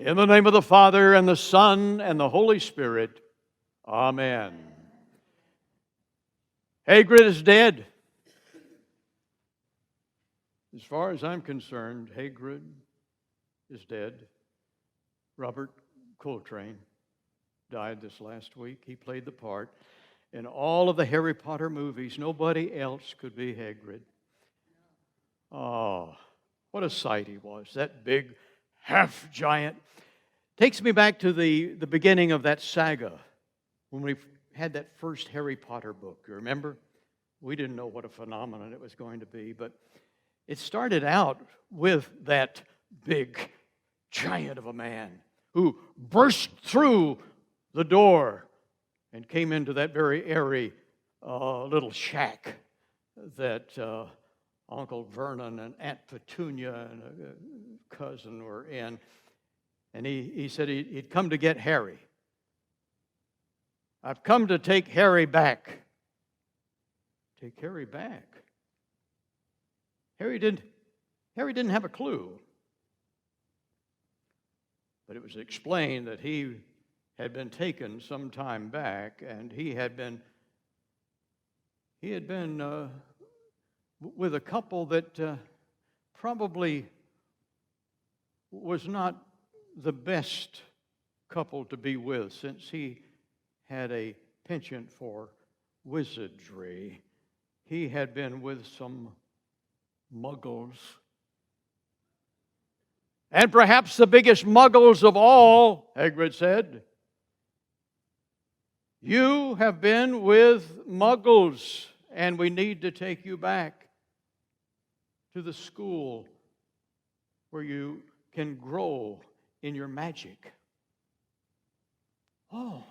In the name of the Father, and the Son, and the Holy Spirit. Amen. Hagrid is dead. As far as I'm concerned, Hagrid is dead. Robert Coltrane died this last week. He played the part in all of the Harry Potter movies. Nobody else could be Hagrid. Oh, what a sight he was, that big half-giant. Takes me back to the beginning of that saga, when we had that first Harry Potter book. You remember? We didn't know what a phenomenon it was going to be, but it started out with that big giant of a man who burst through the door and came into that very airy little shack that Uncle Vernon and Aunt Petunia and a cousin were in. And he said he'd come to get Harry. I've come to take Harry back. Take Harry back? Harry didn't have a clue. But it was explained that he had been taken some time back, and he had been with a couple that probably was not the best couple to be with, since he had a penchant for wizardry. He had been with some Muggles. And perhaps the biggest Muggles of all, Hagrid said. You have been with Muggles, and we need to take you back to the school where you can grow in your magic. Oh,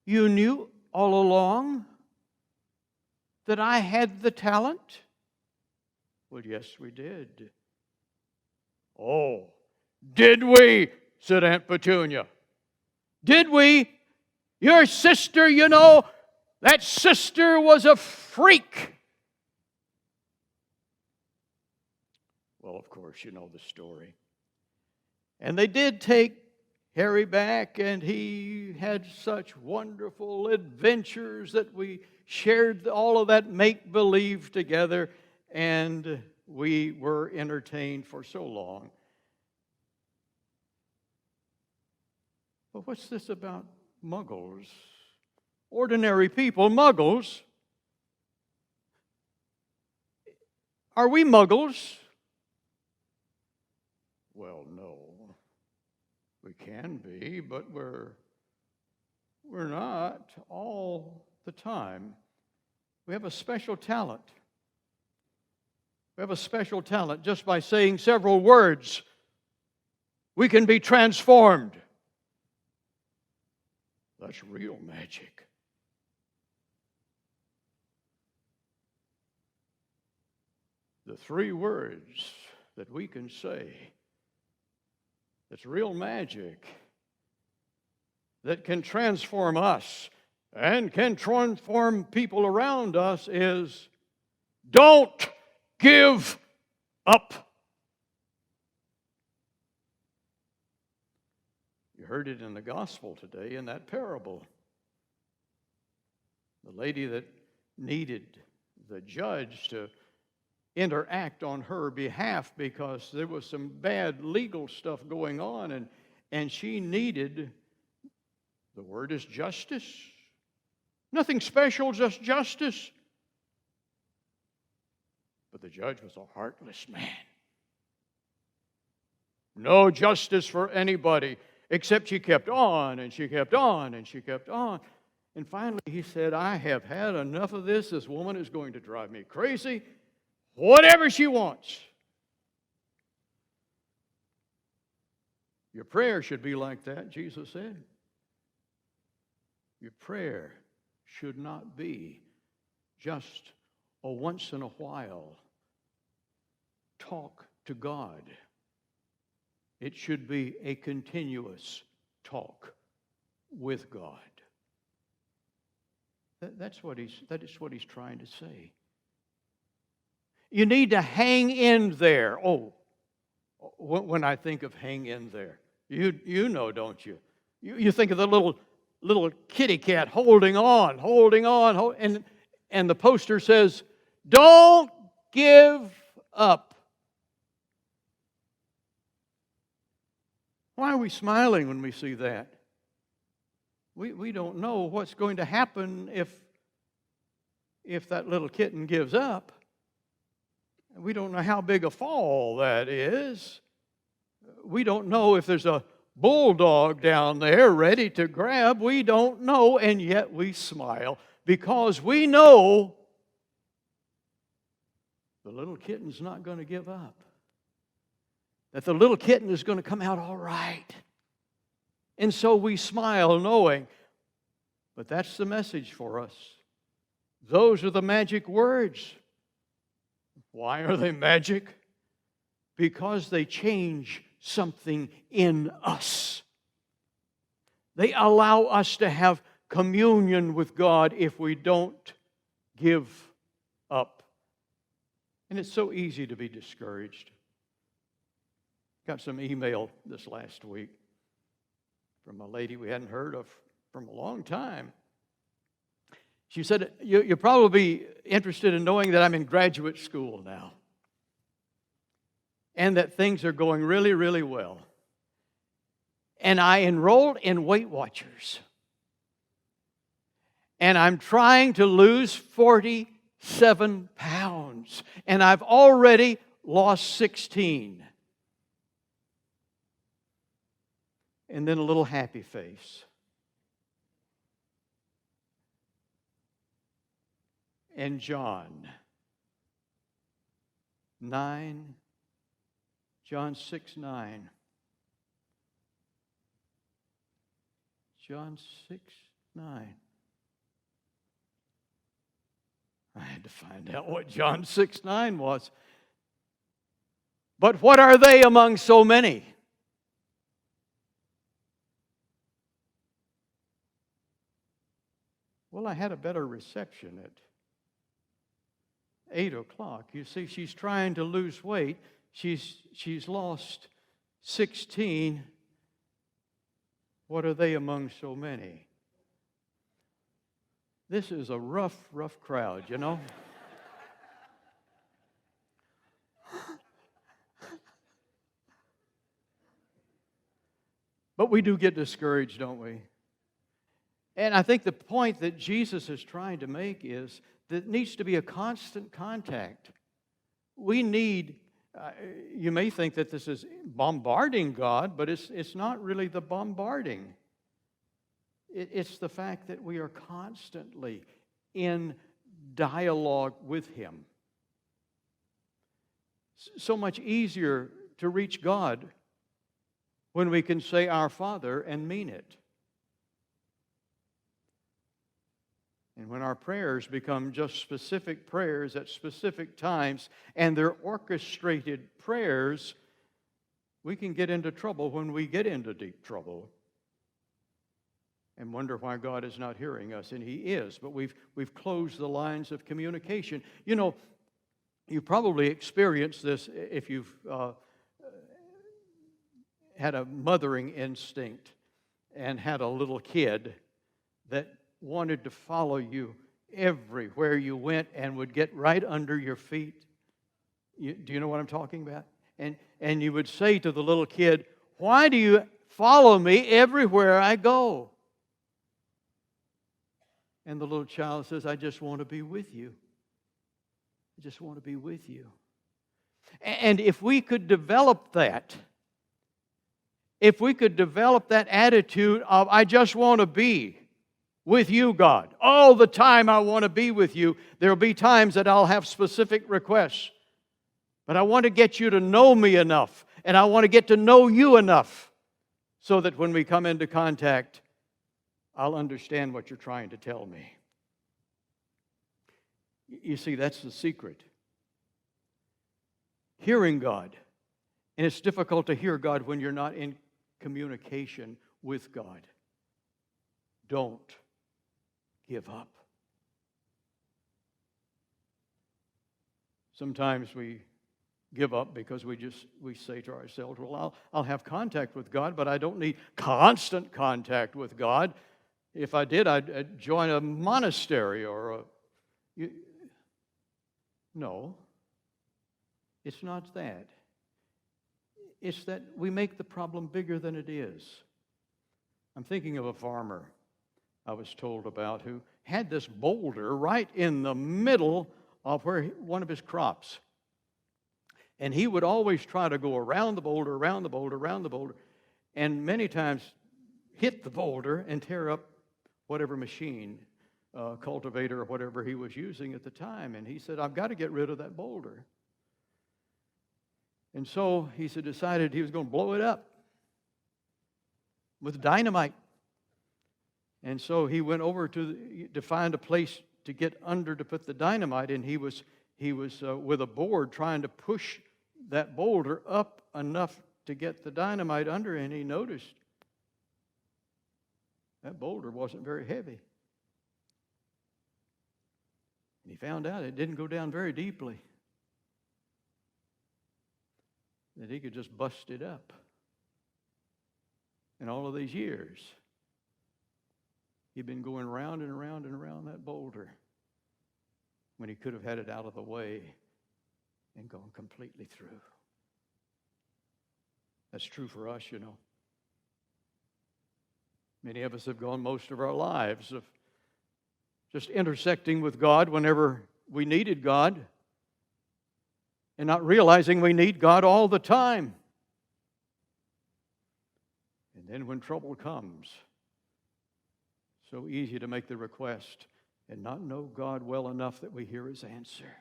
you knew all along that I had the talent? Well, yes, we did. Oh, did we? Said Aunt Petunia. Did we? Your sister, you know, that sister was a freak. Well, of course, you know the story. And they did take Harry back, and he had such wonderful adventures that we shared all of that make-believe together, and we were entertained for so long. But what's this about Muggles? Ordinary people, Muggles? Are we Muggles? Well, no. We can be, but we're not all the time. We have a special talent. We have a special talent. Just by saying several words, we can be transformed. That's real magic. The three words that we can say, it's real magic, that can transform us and can transform people around us, is don't give up. You heard it in the gospel today in that parable. The lady that needed the judge to interact on her behalf because there was some bad legal stuff going on, and she needed, the word is justice. Nothing special, just justice. But the judge was a heartless man. No justice for anybody, except she kept on, and she kept on, and she kept on. And finally he said, I have had enough of this. This woman is going to drive me crazy. Whatever she wants. Your prayer should be like that, Jesus said. Your prayer should not be just a once in a while talk to God. It should be a continuous talk with God. That is what he's trying to say. You need to hang in there. Oh, when I think of hang in there. You know, don't you? You think of the little kitty cat holding on, and the poster says, "Don't give up." Why are we smiling when we see that? We don't know what's going to happen if that little kitten gives up. We don't know how big a fall that is. We don't know if there's a bulldog down there ready to grab. We don't know, and yet we smile because we know the little kitten's not going to give up. That the little kitten is going to come out all right. And so we smile knowing, but that's the message for us. Those are the magic words. Why are they magic? Because they change something in us. They allow us to have communion with God if we don't give up. And it's so easy to be discouraged. Got some email this last week from a lady we hadn't heard of from a long time. She said, you're probably interested in knowing that I'm in graduate school now and that things are going really, really well. And I enrolled in Weight Watchers. And I'm trying to lose 47 pounds. And I've already lost 16. And then a little happy face. And John 9, John 6:9. John 6:9. I had to find out what John 6:9 was. But what are they among so many? Well, I had a better reception at 8 o'clock. You see, she's trying to lose weight. She's lost 16. What are they among so many? This is a rough crowd, you know. But we do get discouraged, don't we? And I think the point that Jesus is trying to make is that there needs to be a constant contact. We need, you may think that this is bombarding God, but it's not really the bombarding. It's the fact that we are constantly in dialogue with Him. So much easier to reach God when we can say our Father and mean it. And when our prayers become just specific prayers at specific times and they're orchestrated prayers, we can get into trouble when we get into deep trouble and wonder why God is not hearing us. And He is, but we've closed the lines of communication. You know, you probably experienced this if you've had a mothering instinct and had a little kid that wanted to follow you everywhere you went and would get right under your feet. Do you know what I'm talking about? And you would say to the little kid, "Why do you follow me everywhere I go?" And the little child says, "I just want to be with you. I just want to be with you." And if we could develop that, if we could develop that attitude of, "I just want to be with you, God. All the time I want to be with you." There will be times that I'll have specific requests. But I want to get you to know me enough. And I want to get to know you enough so that when we come into contact, I'll understand what you're trying to tell me. You see, that's the secret. Hearing God. And it's difficult to hear God when you're not in communication with God. Don't give up. Sometimes we give up because we say to ourselves, well, I'll have contact with God, but I don't need constant contact with God. If I did, I'd join a monastery or no, it's not that. It's that we make the problem bigger than it is. I'm thinking of a farmer I was told about who had this boulder right in the middle of one of his crops. And he would always try to go around the boulder, around the boulder, around the boulder, and many times hit the boulder and tear up whatever machine, cultivator or whatever he was using at the time. And he said, I've got to get rid of that boulder. And so he decided he was going to blow it up with dynamite. And so he went over to find a place to get under to put the dynamite, and he was with a board trying to push that boulder up enough to get the dynamite under, and he noticed that boulder wasn't very heavy. And he found out it didn't go down very deeply, that he could just bust it up. And all of these years, he'd been going round and around and around that boulder when he could have had it out of the way and gone completely through. That's true for us, you know. Many of us have gone most of our lives of just intersecting with God whenever we needed God and not realizing we need God all the time. And then when trouble comes, so easy to make the request and not know God well enough that we hear His answer.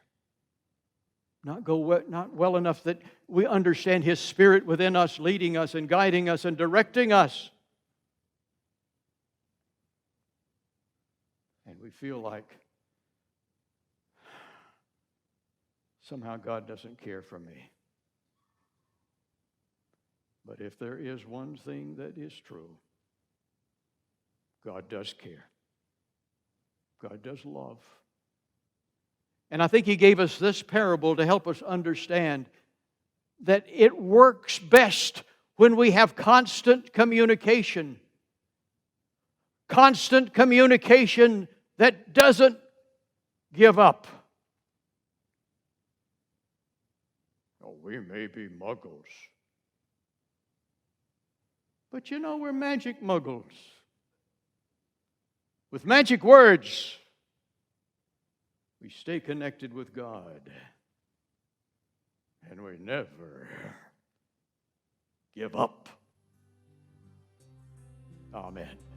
Not well enough that we understand His Spirit within us, leading us and guiding us and directing us. And we feel like somehow God doesn't care for me. But if there is one thing that is true, God does care. God does love. And I think He gave us this parable to help us understand that it works best when we have constant communication. Constant communication that doesn't give up. Oh, we may be Muggles. But you know, we're magic Muggles. With magic words, we stay connected with God. And we never give up. Amen.